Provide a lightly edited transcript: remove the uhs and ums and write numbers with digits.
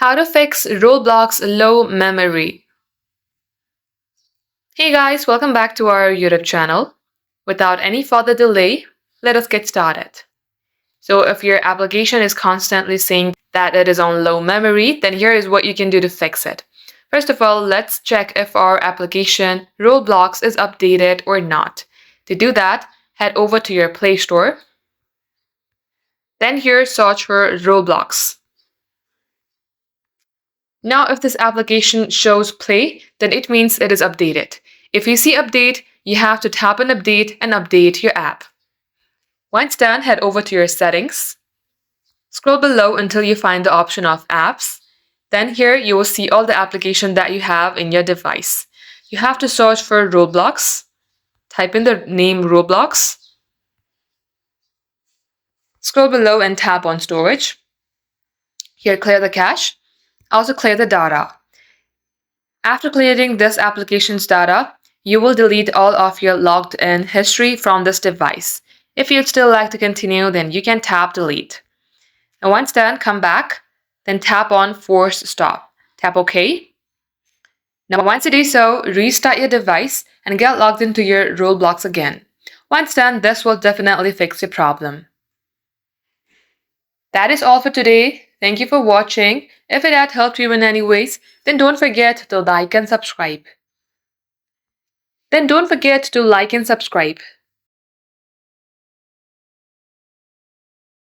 How to fix Roblox low memory. Hey guys, welcome back to our YouTube channel. Without any further delay, let us get started. So if your application is constantly saying that it is on low memory, then here is what you can do to fix it. First of all, let's check if our application Roblox is updated or not. To do that, head over to your Play Store. Then here search for Roblox. Now, if this application shows play, then it means it is updated. If you see update, you have to tap on update and update your app. Once done, head over to your settings. Scroll below until you find the option of apps. Then here you will see all the applications that you have in your device. You have to search for Roblox. Type in the name Roblox. Scroll below and tap on storage. Here clear the cache. Also clear the data. After clearing this application's data, you will delete all of your logged in history from this device. If you'd still like to continue, then you can tap delete. And once done, come back, then tap on force stop. Tap OK. Now once you do so, restart your device and get logged into your Roblox again. Once done, this will definitely fix your problem. That is all for today. Thank you for watching. If it had helped you in any ways, then don't forget to like and subscribe.